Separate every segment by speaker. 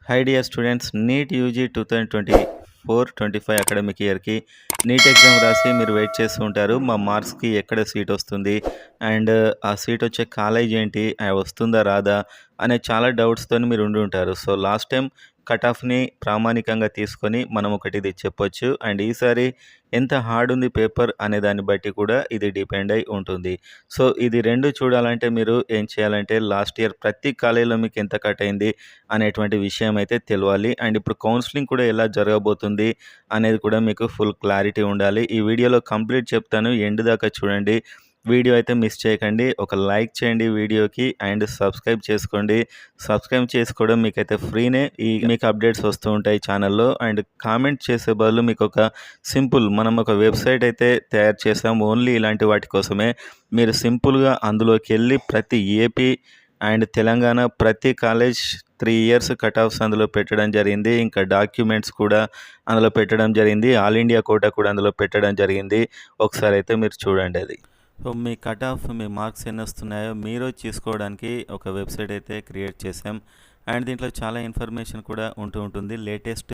Speaker 1: High dear students, NEET UG 2024-25 academic ఇయర్కి NEET exam రాసి మీరు వెయిట్ చేస్తూ ఉంటారు. మా మార్క్స్కి ఎక్కడ సీట్ వస్తుంది అండ్ ఆ సీట్ వచ్చే కాలేజ్ ఏంటి, వస్తుందా రాదా అనే చాలా డౌట్స్తో మీరు ఉండి ఉంటారు. సో లాస్ట్ టైం కట్ ఆఫ్ని ప్రామాణికంగా తీసుకొని మనం ఒకటి ఇది చెప్పొచ్చు. అండ్ ఈసారి ఎంత హార్డ్ ఉంది పేపర్ అనే దాన్ని బట్టి కూడా ఇది డిపెండ్ అయి ఉంటుంది. సో ఇది రెండు చూడాలంటే మీరు ఏం చేయాలంటే లాస్ట్ ఇయర్ ప్రతి కాలేజీలో మీకు ఎంత కట్ అయింది అనేటువంటి విషయం అయితే తెలవాలి. అండ్ ఇప్పుడు కౌన్సిలింగ్ కూడా ఎలా జరగబోతుంది అనేది కూడా మీకు ఫుల్ క్లారిటీ ఉండాలి. ఈ వీడియోలో కంప్లీట్ చెప్తాను, ఎండ్ దాకా చూడండి. వీడియో అయితే మిస్ చేయకండి. ఒక లైక్ చేయండి వీడియోకి అండ్ సబ్స్క్రైబ్ చేసుకోండి. సబ్స్క్రైబ్ చేసుకోవడం మీకైతే ఫ్రీనే. మీకు అప్డేట్స్ వస్తూ ఉంటాయి ఛానల్లో. అండ్ కామెంట్ చేసే బదులు మీకు ఒక సింపుల్ మనం ఒక వెబ్సైట్ అయితే తయారు చేసాం ఓన్లీ ఇలాంటి వాటి కోసమే. మీరు సింపుల్గా అందులోకి వెళ్ళి ప్రతి ఏపీ అండ్ తెలంగాణ ప్రతి కాలేజ్ 3 ఇయర్స్ కట్ ఆఫ్స్ అందులో పెట్టడం జరిగింది. ఇంకా డాక్యుమెంట్స్ కూడా అందులో పెట్టడం జరిగింది. ఆల్ ఇండియా కోటా కూడా అందులో పెట్టడం జరిగింది. ఒకసారి అయితే మీరు చూడండి అది. సో మీ కట్ ఆఫ్ మీ మార్క్స్ ఎన్ని వస్తున్నాయో మీరు చూసుకోవడానికి ఒక వెబ్సైట్ అయితే క్రియేట్ చేసాం. అండ్ దీంట్లో చాలా ఇన్ఫర్మేషన్ కూడా ఉంటుంది. లేటెస్ట్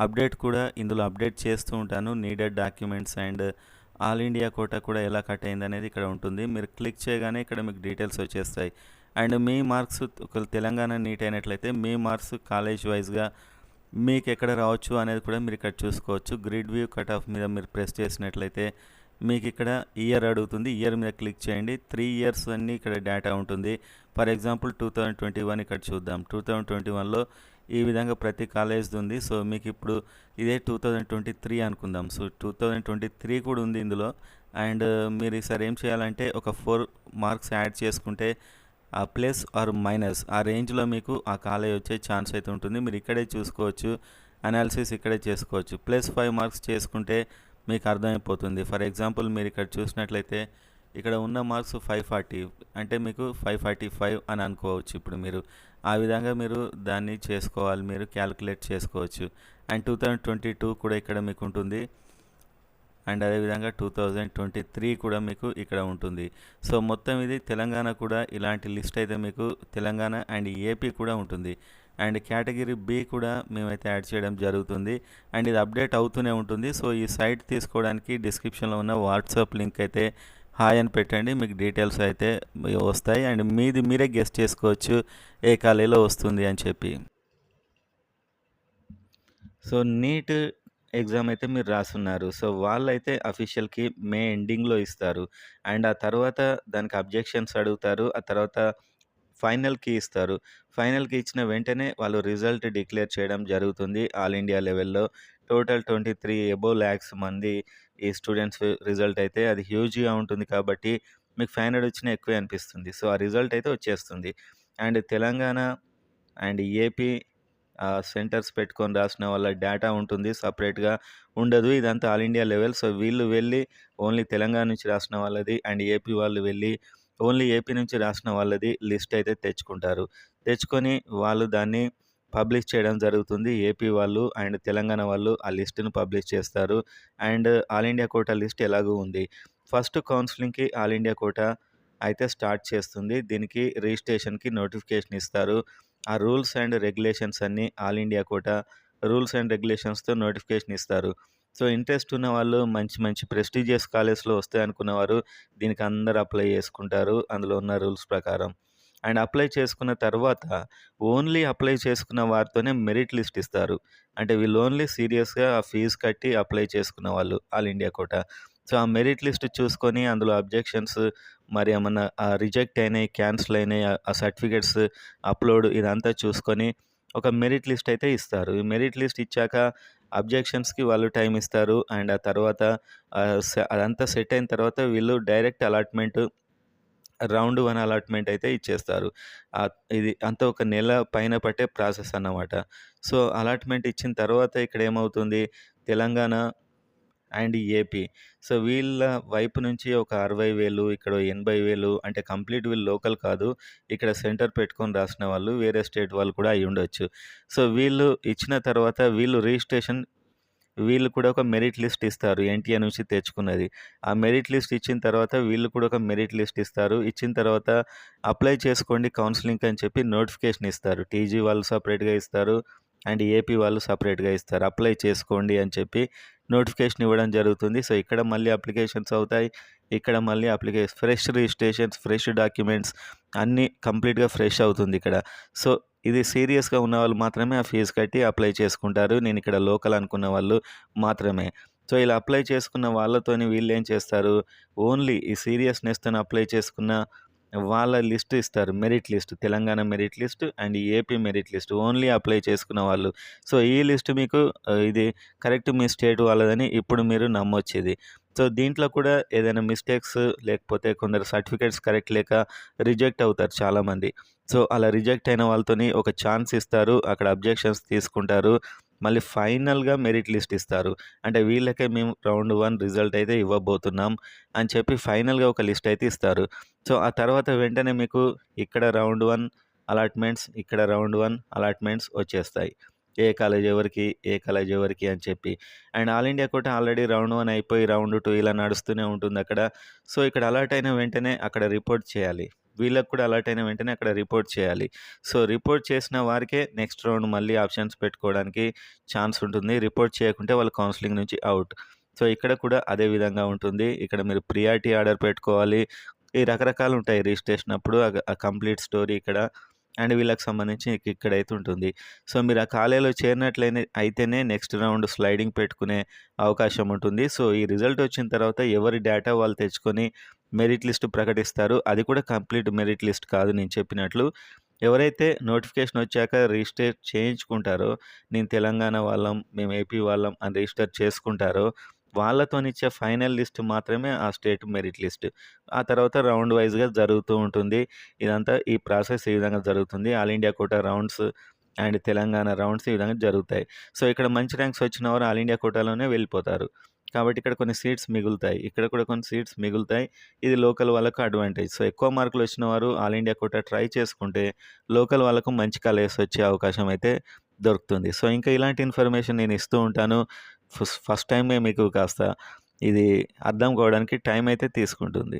Speaker 1: అప్డేట్ కూడా ఇందులో అప్డేట్ చేస్తూ ఉంటాను. Needed documents and all India quota కూడా ఎలా కట్ అయింది అనేది ఇక్కడ ఉంటుంది. మీరు క్లిక్ చేయగానే ఇక్కడ మీకు డీటెయిల్స్ వచ్చేస్తాయి. అండ్ మీ మార్క్స్ ఒకవేళ తెలంగాణ నీట్ అయినట్లయితే మీ మార్క్స్ కాలేజ్ వైజ్గా మీకు ఎక్కడ రావచ్చు అనేది కూడా మీరు ఇక్కడ చూసుకోవచ్చు. గ్రిడ్ వ్యూ కట్ ఆఫ్ మీద మీరు ప్రెస్ చేసినట్లయితే మీకు ఇక్కడ ఇయర్ అడుగుతుంది. ఇయర్ మీద క్లిక్ చేయండి. 3 ఇయర్స్ అన్నీ ఇక్కడ డేటా ఉంటుంది. ఫర్ ఎగ్జాంపుల్ 2021 ఇక్కడ చూద్దాం. 2021లో ఈ విధంగా ప్రతి కాలేజ్ది ఉంది. సో మీకు ఇప్పుడు ఇదే 2023 అనుకుందాం. సో 2023 కూడా ఉంది ఇందులో. అండ్ మీరు ఈసారి ఏం చేయాలంటే ఒక 4 మార్క్స్ యాడ్ చేసుకుంటే ఆ ప్లస్ ఆర్ మైనస్ ఆ రేంజ్లో మీకు ఆ కాలేజ్ వచ్చే ఛాన్స్ అయితే ఉంటుంది. మీరు ఇక్కడే చూసుకోవచ్చు, అనాలిసిస్ ఇక్కడే చేసుకోవచ్చు. +5 మార్క్స్ చేసుకుంటే మీకు అర్థమైపోతుంది. ఫర్ ఎగ్జాంపుల్ మీరు ఇక్కడ చూసినట్లయితే ఇక్కడ ఉన్న మార్క్స్ 540 అంటే మీకు 545 అని అనుకోవచ్చు. ఇప్పుడు మీరు ఆ విధంగా మీరు దాన్ని చేసుకోవాలి, మీరు క్యాలిక్యులేట్ చేసుకోవచ్చు. అండ్ 2022 కూడా ఇక్కడ మీకు ఉంటుంది. అండ్ అదేవిధంగా 2023 కూడా మీకు ఇక్కడ ఉంటుంది. సో మొత్తం ఇది తెలంగాణ కూడా ఇలాంటి లిస్ట్ అయితే మీకు తెలంగాణ అండ్ ఏపీ కూడా ఉంటుంది. అండ్ కేటగిరీ బి కూడా మేమైతే యాడ్ చేయడం జరుగుతుంది. అండ్ ఇది అప్డేట్ అవుతూనే ఉంటుంది. సో ఈ సైట్ తీసుకోవడానికి డిస్క్రిప్షన్లో ఉన్న వాట్సాప్ లింక్ అయితే హాయ్ అని పెట్టండి, మీకు డీటెయిల్స్ అయితే వస్తాయి. అండ్ మీరే గెస్ట్ చేసుకోవచ్చు ఏ కాలేజీలో వస్తుంది అని చెప్పి. సో నీట్ ఎగ్జామ్ అయితే మీరు రాస్తున్నారు. సో వాళ్ళైతే అఫీషియల్‌కి మే ఎండింగ్‌లో ఇస్తారు. అండ్ ఆ తర్వాత దానికి అబ్జెక్షన్స్ అడుగుతారు. ఆ తర్వాత ఫైనల్‌కి ఇస్తారు. ఫైనల్‌కి ఇచ్చిన వెంటనే వాళ్ళు రిజల్ట్ డిక్లేర్ చేయడం జరుగుతుంది ఆల్ ఇండియా లెవెల్‌లో. టోటల్ 23 అబోవ్ లాక్స్ మంది ఈ స్టూడెంట్స్ రిజల్ట్ అయితే అది హ్యూజ్‌గా ఉంటుంది కాబట్టి మీకు 500 వచ్చినా ఎక్కువే అనిపిస్తుంది. సో ఆ రిజల్ట్ అయితే వచ్చేస్తుంది. And Telangana and AP centres పెట్టుకొని రాసిన వాళ్ళ డేటా ఉంటుంది. సపరేట్‌గా ఉండదు. ఇదంతా ఆల్ ఇండియా లెవెల్. సో వీళ్ళు వెళ్ళి ఓన్లీ తెలంగాణ నుంచి రాసిన వాళ్ళది అండ్ ఏపీ వాళ్ళు వెళ్ళి ఓన్లీ ఏపీ నుంచి రాసిన వాళ్ళది లిస్ట్ అయితే తెచ్చుకుంటారు. తెచ్చుకొని వాళ్ళు దాన్ని పబ్లిష్ చేయడం జరుగుతుంది. ఏపీ వాళ్ళు అండ్ తెలంగాణ వాళ్ళు ఆ లిస్ట్‌ని పబ్లిష్ చేస్తారు. And all India quota list ఎలాగూ ఉంది. ఫస్ట్ కౌన్సిలింగ్‌కి ఆల్ ఇండియా కోటా అయితే స్టార్ట్ చేస్తుంది. దీనికి రిజిస్ట్రేషన్‌కి నోటిఫికేషన్ ఇస్తారు. ఆ రూల్స్ అండ్ రెగ్యులేషన్స్ అన్నీ all India quota rules and రెగ్యులేషన్స్‌తో నోటిఫికేషన్ ఇస్తారు. సో ఇంట్రెస్ట్ ఉన్న వాళ్ళు మంచి మంచి ప్రెస్టీజియస్ కాలేజ్‌లో వస్తాయనుకున్నవారు దీనికి అందరూ అప్లై చేసుకుంటారు అందులో ఉన్న రూల్స్ ప్రకారం. అండ్ అప్లై చేసుకున్న తర్వాత ఓన్లీ అప్లై చేసుకున్న వారితోనే మెరిట్ లిస్ట్ ఇస్తారు. అంటే వీళ్ళు ఓన్లీ సీరియస్‌గా ఆ ఫీజు కట్టి అప్లై చేసుకున్న వాళ్ళు ఆల్ ఇండియా కోటా. సో ఆ మెరిట్ లిస్ట్ చూసుకొని అందులో అబ్జెక్షన్స్ మరి ఏమన్నా రిజెక్ట్ అయినాయి, క్యాన్సిల్ అయినాయి, ఆ సర్టిఫికేట్స్ అప్లోడ్ ఇదంతా చూసుకొని ఒక మెరిట్ లిస్ట్ అయితే ఇస్తారు. ఈ మెరిట్ లిస్ట్ ఇచ్చాక అబ్జెక్షన్స్‌కి వాళ్ళు టైం ఇస్తారు. అండ్ ఆ తర్వాత అదంతా సెట్ అయిన తర్వాత వీళ్ళు డైరెక్ట్ అలాట్‌మెంట్ రౌండ్ 1 అలాట్‌మెంట్ అయితే ఇచ్చేస్తారు. ఇది అంతా ఒక నెల పైన పట్టే ప్రాసెస్ అన్నమాట. సో అలాట్‌మెంట్ ఇచ్చిన తర్వాత ఇక్కడ ఏమవుతుంది, తెలంగాణ అండ్ ఏపీ. సో వీళ్ళ వైపు నుంచి ఒక 60,000 ఇక్కడ 80,000 అంటే కంప్లీట్ వీళ్ళు లోకల్ కాదు. ఇక్కడ సెంటర్ పెట్టుకొని రాసిన వాళ్ళు వేరే స్టేట్ వాళ్ళు కూడా అయ్యుండొచ్చు. సో వీళ్ళు ఇచ్చిన తర్వాత వీళ్ళు కూడా ఒక మెరిట్ లిస్ట్ ఇస్తారు ఎన్‌టీఏ నుంచి తెచ్చుకున్నది. ఆ మెరిట్ లిస్ట్ ఇచ్చిన తర్వాత వీళ్ళు కూడా ఒక మెరిట్ లిస్ట్ ఇస్తారు. ఇచ్చిన తర్వాత అప్లై చేసుకోండి కౌన్సిలింగ్‌కి అని చెప్పి నోటిఫికేషన్ ఇస్తారు. టీజీ వాళ్ళు సెపరేట్‌గా ఇస్తారు. అండ్ ఏపీ వాళ్ళు సెపరేట్‌గా ఇస్తారు. అప్లై చేసుకోండి అని చెప్పి నోటిఫికేషన్ ఇవ్వడం జరుగుతుంది. సో, ఇక్కడ మళ్ళీ అప్లికేషన్స్ అవుతాయి. ఇక్కడ మళ్ళీ ఫ్రెష్ రిజిస్ట్రేషన్స్, ఫ్రెష్ డాక్యుమెంట్స్ అన్నీ కంప్లీట్‌గా ఫ్రెష్ అవుతుందిక్కడ. సో, ఇది సీరియస్‌గా ఉన్నవాళ్ళు మాత్రమే ఆ ఫీజు కట్టి అప్లై చేసుకుంటారు. నేనిక్కడ లోకల్ అనుకున్న వాళ్ళు మాత్రమే. సో, ఇలా అప్లై చేసుకున్న వాళ్ళతోని వీళ్ళేం చేస్తారు, ఓన్లీ ఈ సీరియస్‌నెస్‌తోని అప్లై చేసుకున్న వాళ్ళ లిస్ట్ ఇస్తారు. Merit list. Telangana merit list and AP merit list. Only apply చేసుకున్న వాళ్ళు. సో, ఈ లిస్ట్ మీకు ఇది కరెక్ట్ మీ స్టేట్ వాళ్ళదని ఇప్పుడు మీరు నమ్మొచ్చిది. సో, దీంట్లో కూడా ఏదైనా మిస్టేక్స్ లేకపోతే కొందరు సర్టిఫికేట్స్ కరెక్ట్ లేక రిజెక్ట్ అవుతారు చాలామంది. సో, అలా రిజెక్ట్ అయిన వాళ్ళతోని ఒక ఛాన్స్ ఇస్తారు. అక్కడ అబ్జెక్షన్స్ తీసుకుంటారు. మళ్ళీ ఫైనల్‌గా మెరిట్ లిస్ట్ ఇస్తారు. అంటే వీళ్ళకే మేము రౌండ్ 1 రిజల్ట్ అయితే ఇవ్వబోతున్నాం అని చెప్పి ఫైనల్‌గా ఒక లిస్ట్ అయితే ఇస్తారు. సో, ఆ తర్వాత వెంటనే మీకు ఇక్కడ రౌండ్ 1 అలాట్‌మెంట్స్, ఇక్కడ రౌండ్ 1 అలాట్‌మెంట్స్ వచ్చేస్తాయి. ఏ కాలేజ్ ఎవరికి, ఏ కాలేజ్ ఎవరికి అని చెప్పి. And all India quota already round 1 అయిపోయి రౌండ్ 2 ఇలా నడుస్తూనే ఉంటుందక్కడ. సో, ఇక్కడ అలాట్ అయిన వెంటనే అక్కడ రిపోర్ట్ చేయాలి. వీళ్ళకి కూడా అలాట్ అయిన వెంటనే అక్కడ రిపోర్ట్ చేయాలి. సో, రిపోర్ట్ చేసిన వారికే నెక్స్ట్ రౌండ్ మళ్ళీ ఆప్షన్స్ పెట్టుకోవడానికి ఛాన్స్ ఉంటుంది. రిపోర్ట్ చేయకుంటే వాళ్ళు కౌన్సెలింగ్ నుంచి ఔట్. సో, ఇక్కడ కూడా అదే విధంగా ఉంటుంది. ఇక్కడ మీరు ప్రియారిటీ ఆర్డర్ పెట్టుకోవాలి. ఈ రకరకాలుంటాయి రిజిస్ట్రేషన్ అప్పుడు ఆ కంప్లీట్ స్టోరీ ఇక్కడ. అండ్ వీళ్ళకి సంబంధించి ఇక్కడైతే ఉంటుంది. సో, మీరు ఆ కాలేజీలో అయితేనే నెక్స్ట్ రౌండ్ స్లైడింగ్ పెట్టుకునే అవకాశం ఉంటుంది. సో, ఈ రిజల్ట్ వచ్చిన తర్వాత ఎవరి డేటా వాళ్ళు తెచ్చుకొని మెరిట్ లిస్ట్ ప్రకటిస్తారు. అది కూడా కంప్లీట్ మెరిట్ లిస్ట్ కాదు నేను చెప్పినట్లు. ఎవరైతే నోటిఫికేషన్ వచ్చాక రిజిస్టర్ చేయించుకుంటారో, నేను తెలంగాణ వాళ్ళం, మేము ఏపీ వాళ్ళం అని రిజిస్టర్ చేసుకుంటారో, వాళ్ళతోనిచ్చే ఫైనల్ లిస్ట్ మాత్రమే ఆ స్టేట్ మెరిట్ లిస్ట్. ఆ తర్వాత రౌండ్ వైస్‌గా జరుగుతూ ఉంటుంది. ఇదంతా ఈ ప్రాసెస్ ఈ విధంగా జరుగుతుంది. All India quota rounds and Telangana rounds ఈ విధంగా జరుగుతాయి. సో, ఇక్కడ మంచి ర్యాంక్స్ వచ్చిన వారు ఆల్ ఇండియా కోటాలోనే వెళ్ళిపోతారు. కాబట్టి ఇక్కడ కొన్ని సీట్స్ మిగులుతాయి. ఇక్కడ కూడా కొన్ని సీట్స్ మిగులుతాయి. ఇది లోకల్ వాళ్ళకు అడ్వాంటేజ్. సో, ఎక్కువ మార్కులు వచ్చిన వారు ఆల్ ఇండియా కోటా ట్రై చేసుకుంటే లోకల్ వాళ్ళకు మంచి కాలేజెస్ వచ్చే అవకాశం అయితే దొరుకుతుంది. సో, ఇంకా ఇలాంటి ఇన్ఫర్మేషన్ నేను ఇస్తూ ఉంటాను. ఫస్ట్ టైమే మీకు కాస్త ఇది అర్థం కావడానికి టైం అయితే తీసుకుంటుంది.